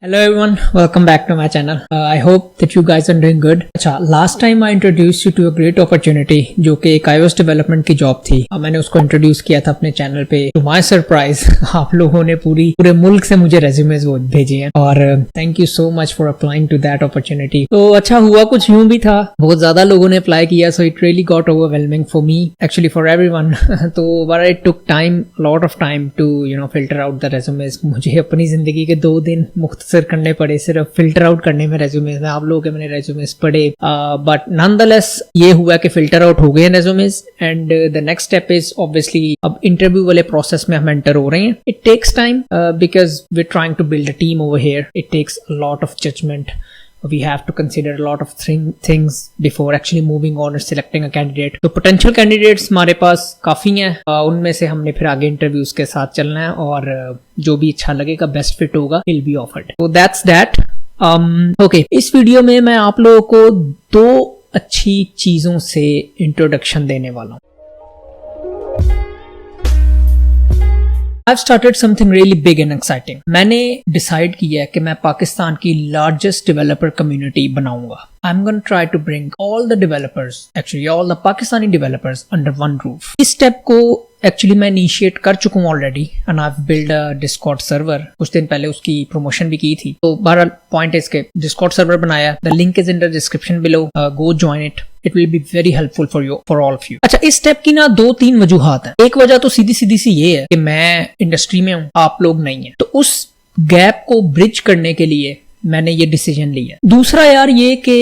Hello everyone, welcome back to my channel. I hope that you guys are doing good. अच्छा, last time I introduced you to a great opportunity जो कि एक iOS development की job थी. मैंने उसको introduce किया था अपने channel पे. To my surprise, आप लोगों ने पूरे मुल्क से मुझे resumes वो भेजे हैं और thank you so much for applying to that opportunity. तो अच्छा हुआ कुछ यूं भी था, बहुत ज्यादा लोगों ने apply किया, so it really got overwhelming for me, actually for everyone. तो but it took time, a lot of time to filter out the resumes. मुझे अपनी जिंदगी के 2 दिन मुख्तसर करने पड़े सिर्फ फिल्टर आउट करने में रेज्यूमेस में. आप लोगों के मैंने रेज्यूमेस पढ़े बट नॉनदलेस ये हुआ कि फिल्टर आउट हो गए resumes and the next step is obviously अब इंटरव्यू वाले प्रोसेस में हम एंटर हो रहे हैं. It takes time because we are trying to build a team over here. It takes a lot of judgement. We have to consider a lot of things before actually moving on or selecting a candidate. तो potential candidates हमारे पास काफी हैं. उनमें से हमने फिर आगे interviews के साथ चलना है और जो भी अच्छा लगेगा बेस्ट फिट होगा will be offered. So that's that. Okay. इस वीडियो में मैं आप लोगों को 2 अच्छी चीजों से इंट्रोडक्शन देने वाला हूँ. I've started something really big and exciting. मैंने डिसाइड किया है कि मैं पाकिस्तान की लार्जेस्ट डेवलपर कम्युनिटी बनाऊंगा. I'm going to try to bring all the developers, actually all the Pakistani developers under one roof. इस स्टेप को एक्चुअली मैं इनिशिएट कर चुका हूँ already and I build a Discord server. कुछ दिन पहले उसकी प्रमोशन भी की थी. तो बहरहाल पॉइंट है इसके डिस्कॉर्ड सर्वर बनाया. The link is in the description below. Go join it. It will be very helpful for you, for all of you. अच्छा, इस स्टेप की ना 2-3 वजूहात हैं. एक वजह तो सीधी सी ये है कि मैं इंडस्ट्री में हूँ, आप लोग नहीं है, तो उस गैप को ब्रिज करने के लिए मैंने ये डिसीजन लिया. दूसरा यार ये कि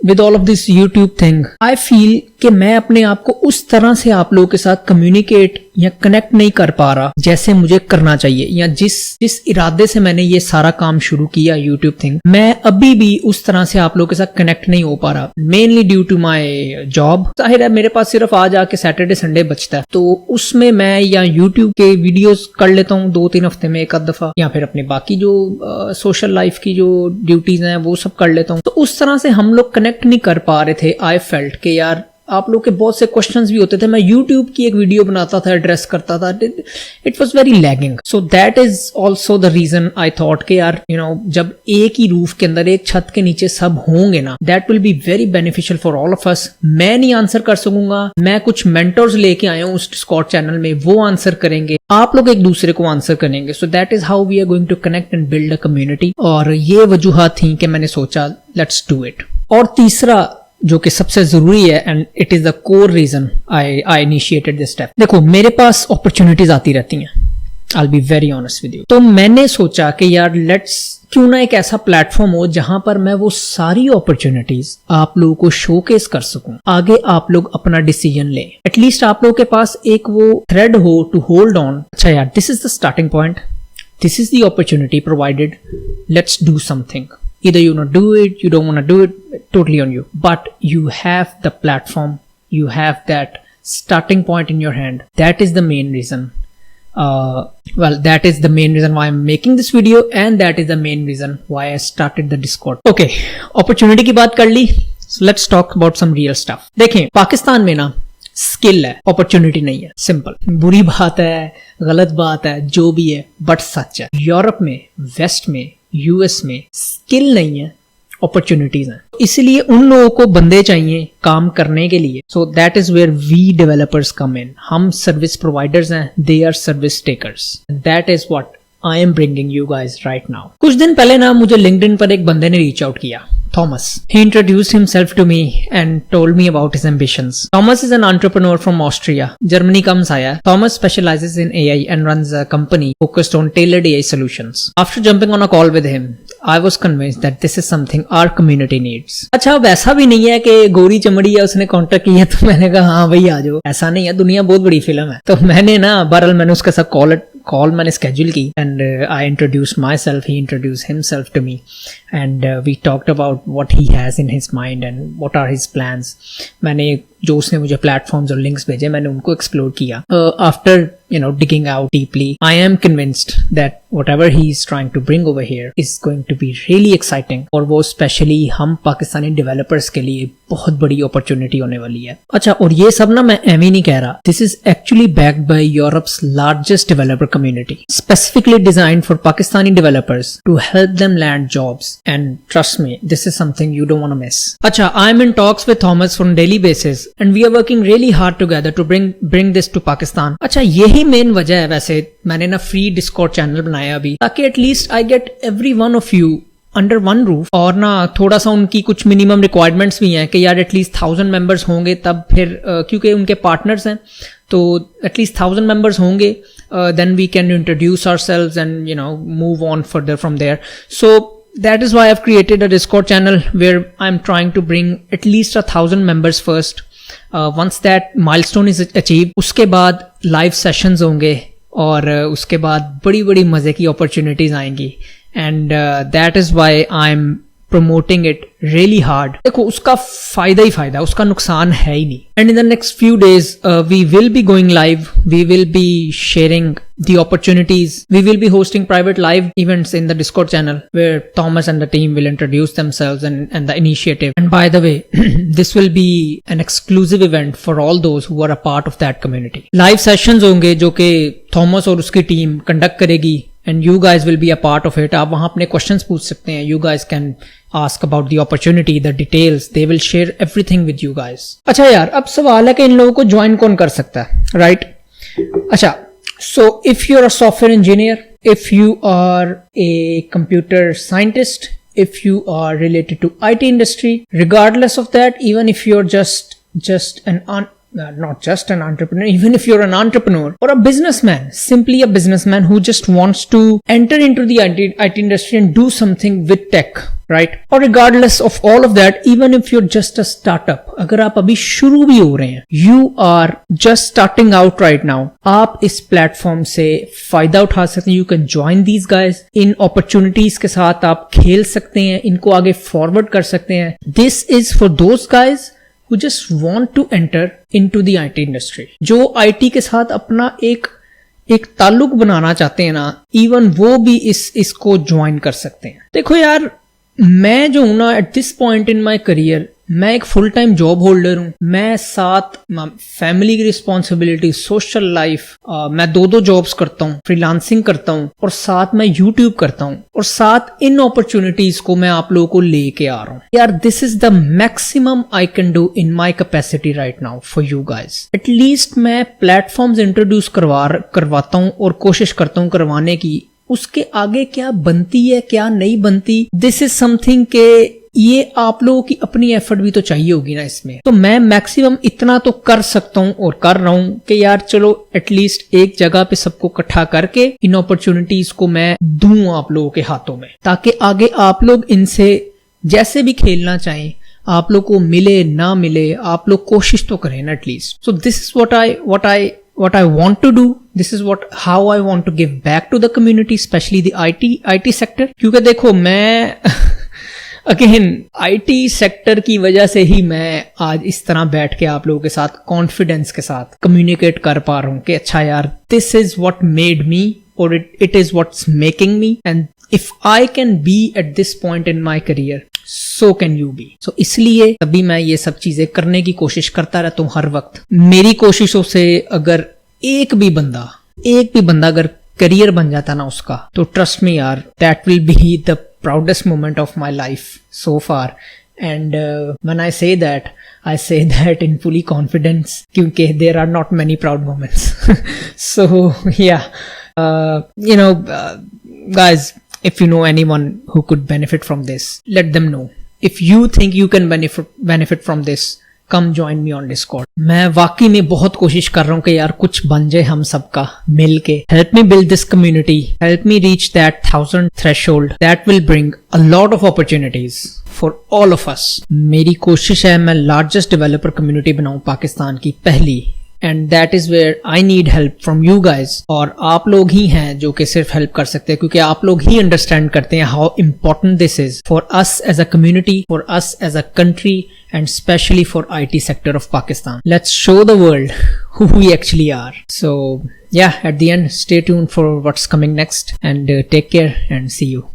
with all of this YouTube thing I feel कि मैं अपने आप को उस तरह से आप लोगों के साथ कम्युनिकेट या कनेक्ट नहीं कर पा रहा जैसे मुझे करना चाहिए, या जिस इरादे से मैंने ये सारा काम शुरू किया यूट्यूब थिंग, मैं अभी भी उस तरह से आप लोगों के साथ कनेक्ट नहीं हो पा रहा. Mainly due to my job. जाहिर है मेरे पास सिर्फ आज आके सैटरडे संडे बचता है, तो उसमें मैं या यूट्यूब के वीडियोस कर लेता हूँ 2-3 हफ्ते में एक आध दफा, या फिर अपने बाकी जो सोशल लाइफ की जो ड्यूटीज हैं वो सब कर लेता हूँ. तो उस तरह से हम लोग कनेक्ट नहीं कर पा रहे थे. आई फेल्ट कि यार आप लोग के बहुत से क्वेश्चंस भी होते थे. मैं YouTube की एक वीडियो बनाता था, एड्रेस करता था. It was very lagging. So that is also the reason I thought कि यार जब एक ही रूफ के अंदर, एक छत के नीचे सब होंगे ना, that will be very beneficial for all of us. मैं नहीं आंसर कर सकूंगा, मैं कुछ मेंटर्स लेके आया हूँ उस डिस्कॉर्ड चैनल में, वो आंसर करेंगे, आप लोग एक दूसरे को आंसर करेंगे. So that is how we are going to connect and build a community. और ये वजूहत थी कि मैंने सोचा लेट्स डू इट. और तीसरा जो कि सबसे जरूरी है and it is the core reason I initiated this step. देखो मेरे पास अपॉर्चुनिटीज आती रहती हैं, I will be very honest with you. तो मैंने सोचा कि यार लेट्स क्यों ना एक ऐसा प्लेटफॉर्म हो जहां पर मैं वो सारी अपॉर्चुनिटीज आप लोगों को शोकेस कर सकूं. आगे आप लोग अपना डिसीजन लें. एटलीस्ट आप लोगों के पास एक वो थ्रेड हो टू होल्ड ऑन. अच्छा यार, this is the starting point, this is the opportunity provided, let's do something. Either you want to do it, you don't want to do it, totally on you. But you have the platform, you have that starting point in your hand. That is the main reason. That is the main reason why I'm making this video, and that is the main reason why I started the Discord. Okay, opportunity की बात कर ली. So let's talk about some real stuff. देखें, पाकिस्तान में ना skill है, opportunity नहीं है. Simple. बुरी बात है, गलत बात है, जो भी है, बट सच है. यूरोप में, वेस्ट में, यूएस में स्किल नहीं है, अपॉर्चुनिटीज हैं. इसलिए उन लोगों को बंदे चाहिए काम करने के लिए. So that is where we developers come in. हम सर्विस प्रोवाइडर्स हैं, they are service takers. That is what I am bringing you guys right now. कुछ दिन पहले ना मुझे लिंक्डइन पर एक बंदे ने रीच आउट किया, Thomas. He introduced himself to me and told me about his ambitions. Thomas is an entrepreneur from Austria. Germany comes आया. Thomas specializes in AI and runs a company focused on tailored AI solutions. After jumping on a call with him, I was convinced that this is something our community needs. अच्छा, अब ऐसा भी नहीं है कि गोरी चमड़ी है उसने कांटेक्ट किया तो मैंने कहा हाँ भाई आ जाओ. ऐसा नहीं है, दुनिया बहुत बड़ी फिल्म है. तो मैंने ना बहरहाल मैंने उसके साथ कॉल मैंने स्केड्यूल की and I introduced myself, he introduced himself to me and we talked about what he has in his mind and what are his plans. मैंने जो उसने मुझे प्लेटफॉर्म्स और लिंक्स भेजे मैंने उनको एक्सप्लोर किया. After digging out deeply, I am convinced that whatever he is trying to bring over here is going to be really exciting और वो स्पेशली हम पाकिस्तानी डेवलपर्स के लिए बहुत बड़ी अपॉर्चुनिटी होने वाली है. अच्छा, और ये सब ना मैं एम ही नहीं कह रहा. This is actually backed by Europe's largest developer community, specifically designed for Pakistani developers to help them land jobs, and trust me, this is something you don't want to miss. अच्छा, I am in talks with Thomas on daily basis and we are working really hard together to bring this to Pakistan. अच्छा, यही main वजह है वैसे मैंने ना free Discord channel बनाया अभी, ताकि at least I get every one of you under one roof. और ना थोड़ा सा उनकी कुछ मिनिमम रिक्वायरमेंट्स भी हैं कि यार एटलीस्ट 1000 मेंबर्स होंगे तब फिर क्योंकि उनके पार्टनर्स हैं तो एटलीस्ट 1000 मेंबर्स होंगे, then we can introduce ourselves and move on further from there. So that is why I've created a Discord channel where I'm trying to bring at least 1000 members first. Once that milestone is achieved, उसके बाद live sessions होंगे और उसके बाद बड़ी बड़ी मजे की opportunities आएंगी. And that is why I'm promoting it really hard. देखो उसका फायदा ही फायदा, उसका नुकसान है ही नहीं. And in the next few days we will be going live, we will be sharing the opportunities, we will be hosting private live events in the Discord channel where Thomas and the team will introduce themselves and the initiative. And by the way, this will be an exclusive event for all those who are a part of that community. Live sessions होंगे जो कि Thomas और उसकी team conduct करेगी and you guys will be a part of it. आप वहाँ अपने questions पूछ सकते हैं. You guys can ask about the opportunity, the details. They will share everything with you guys. अच्छा यार, अब सवाल है कि इन लोगों को ज्वाइन कौन कर सकता है, right? अच्छा, so if you're a software engineer, if you are a computer scientist, if you are related to IT industry, regardless of that, even if you're just not just an entrepreneur, even if you're an entrepreneur or a businessman, simply a businessman who just wants to enter into the IT industry and do something with tech, right? Or regardless of all of that, even if you're just a startup, अगर आप अभी शुरू भी हो रहे हैं, you are just starting out right now, आप इस प्लेटफॉर्म से फायदा उठा सकते हैं. You can join these guys. In opportunities के साथ आप खेल सकते हैं, इनको आगे forward कर सकते हैं. This is for those guys who just want to enter into the IT industry, जो IT के साथ अपना एक ताल्लुक बनाना चाहते हैं ना, इवन वो भी इसको ज्वाइन कर सकते हैं. देखो यार, मैं जो हूं ना eight this point in my career, मैं एक फुल टाइम जॉब होल्डर हूं. मैं साथ फैमिली की रिस्पॉन्सिबिलिटी, सोशल लाइफ, मैं 2 जॉब्स करता हूं, फ्रीलांसिंग करता हूं और साथ मैं यूट्यूब करता हूं और साथ इन अपॉर्चुनिटीज को मैं आप लोगों को लेके आ रहा हूं. यार, this is the maximum I can do in my capacity right now for you guys. At least मैं प्लेटफॉर्म्स इंट्रोड्यूस करवाता हूं और कोशिश करता हूं करवाने की. उसके आगे क्या बनती है क्या नहीं बनती, दिस इज समथिंग के ये आप लोगों की अपनी एफर्ट भी तो चाहिए होगी ना इसमें. तो मैं मैक्सिमम इतना तो कर सकता हूं और कर रहा हूं कि यार चलो एटलीस्ट एक जगह पे सबको इकट्ठा करके इन अपॉर्चुनिटीज को मैं दूं आप लोगों के हाथों में, ताकि आगे आप लोग इनसे जैसे भी खेलना चाहें, आप लोग को मिले ना मिले, आप लोग कोशिश तो करें ना at least. So this is what I want to do. This is how I want to give back to the community, especially the IT sector. क्योंकि देखो मैं अगेन IT सेक्टर की वजह से ही मैं आज इस तरह बैठ के आप लोगों के साथ कॉन्फिडेंस के साथ कम्युनिकेट कर पा रहा हूँ कि अच्छा यार, this is what made me और it is what's making me, and if I can be at this point in my career, so can you be. So इसलिए तभी मैं ये सब चीजें करने की कोशिश करता रहता हूँ हर वक्त. मेरी कोशिशों से अगर एक भी बंदा अगर करियर बन जाता ना उसका, तो ट्रस्ट मी यार, that will be the proudest moment of my life so far. And when I say that in fully confidence, क्योंकि there are not many proud moments. So yeah, guys, if you know anyone who could benefit from this, let them know. If you think you can benefit from this, come join me on Discord. मैं वाकई में बहुत कोशिश कर रहा हूँ कि यार कुछ बन जाए हम सबका मिल के. Help me build this community. Help me reach that 1000 threshold. That will bring a lot of opportunities for all of us. मेरी कोशिश है मैं largest developer community बनाऊँ पाकिस्तान की पहली. And that is where I need help from you guys. और आप लोग ही हैं जो कि सिर्फ हेल्प कर सकते हैं, क्योंकि आप लोग ही अंडरस्टैंड करते हैं how important this is for us as a community, for us as a country, and especially for IT sector of Pakistan. Let's show the world who we actually are. So yeah, at the end, stay tuned for what's coming next, and take care and see you.